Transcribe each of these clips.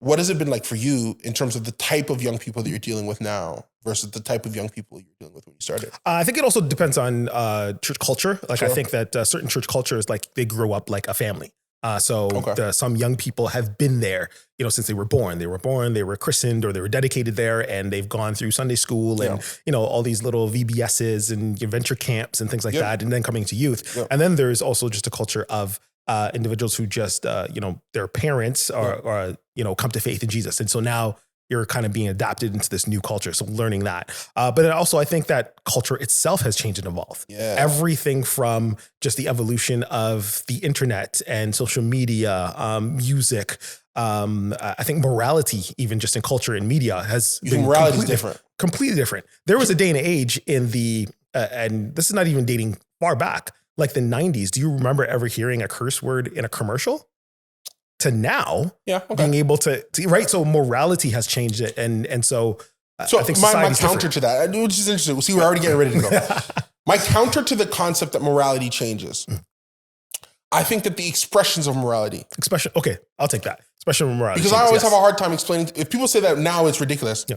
what has it been like for you in terms of the type of young people that you're dealing with now versus the type of young people you're dealing with when you started? I think it also depends on church culture. Like Sure. I think that certain church cultures, like they grew up like a family. Some young people have been there, since they were born. They were christened or they were dedicated there, and they've gone through Sunday school and, all these little VBSs and venture camps and things like that. And then coming to youth. And then there's also just a culture of individuals who just, their parents are come to faith in Jesus. And so now you're kind of being adapted into this new culture. So learning that. But then also I think that culture itself has changed and evolved. Yeah. Everything from just the evolution of the internet and social media, music. I think morality, even just in culture and media, has been completely different. There was a day and age in the, and this is not even dating far back, like the 90s. Do you remember ever hearing a curse word in a commercial? To now, being able to right. So morality has changed it. And so I think my counter to that, which is interesting. See, we're already getting ready to go. My counter to the concept that morality changes. I think that the expressions of morality. Okay, I'll take that. Expression of morality. Because I always have a hard time explaining. If people say that now, it's ridiculous. Yeah,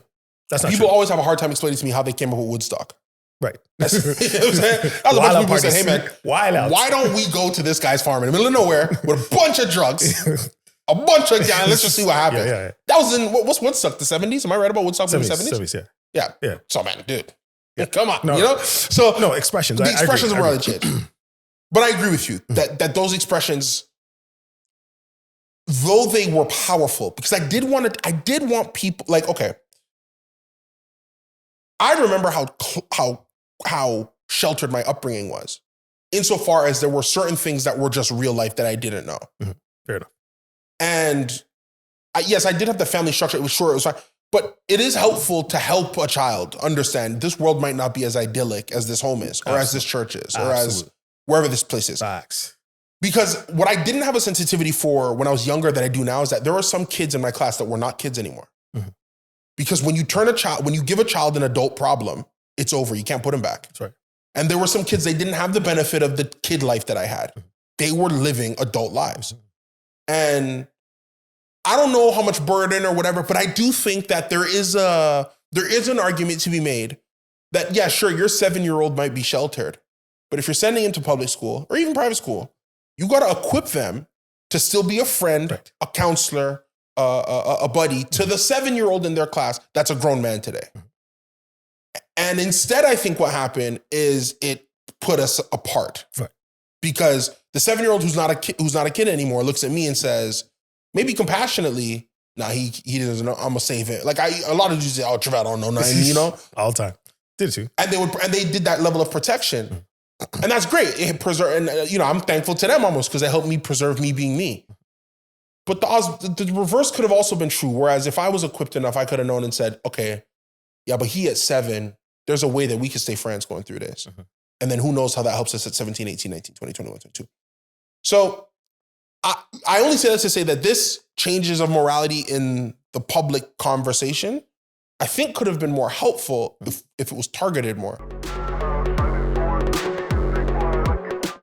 that's not people true. always have a hard time explaining to me how they came up with Woodstock. Right. That's a bunch of people said, hey man, why don't we go to this guy's farm in the middle of nowhere with a bunch of drugs, a bunch of guys, let's just see what happens. Yeah. That was in, what's Woodstock, the 70s? Am I right about Woodstock in the 70s? 70s, yeah. So man, dude, come on, expressions. The expressions of morality change. But I agree with you that those expressions, though they were powerful, because I did want people, like, okay, I remember how sheltered my upbringing was, insofar as there were certain things that were just real life that I didn't know. Fair enough. And I did have the family structure. It was fine, but it is helpful to help a child understand this world might not be as idyllic as this home is, or as this church is, or as wherever this place is. Facts. Because what I didn't have a sensitivity for when I was younger that I do now is that there are some kids in my class that were not kids anymore. Because when you give a child an adult problem, it's over. You can't put them back. That's right. And there were some kids, they didn't have the benefit of the kid life that I had. They were living adult lives. And I don't know how much burden or whatever, but I do think that there is an argument to be made that, yeah, sure, your 7-year-old might be sheltered, but if you're sending him to public school or even private school, you got to equip them to still be a friend, a counselor, a buddy to the 7-year-old in their class that's a grown man today. And instead, I think what happened is it put us apart. Right. Because the 7-year-old who's not a kid anymore looks at me and says, maybe compassionately, nah, he doesn't know, I'm gonna save it. Like a lot of dudes say, oh, Trivelle, I don't know nothing, all the time. Did it too. And they did that level of protection. And that's great. I'm thankful to them almost because it helped me preserve me being me. But the reverse could have also been true. Whereas if I was equipped enough, I could have known and said, okay, yeah, but he at 7, there's a way that we can stay friends going through this. And then who knows how that helps us at 17, 18, 19, 20, 21, 22. So I only say that to say that this changes of morality in the public conversation, I think could have been more helpful if it was targeted more.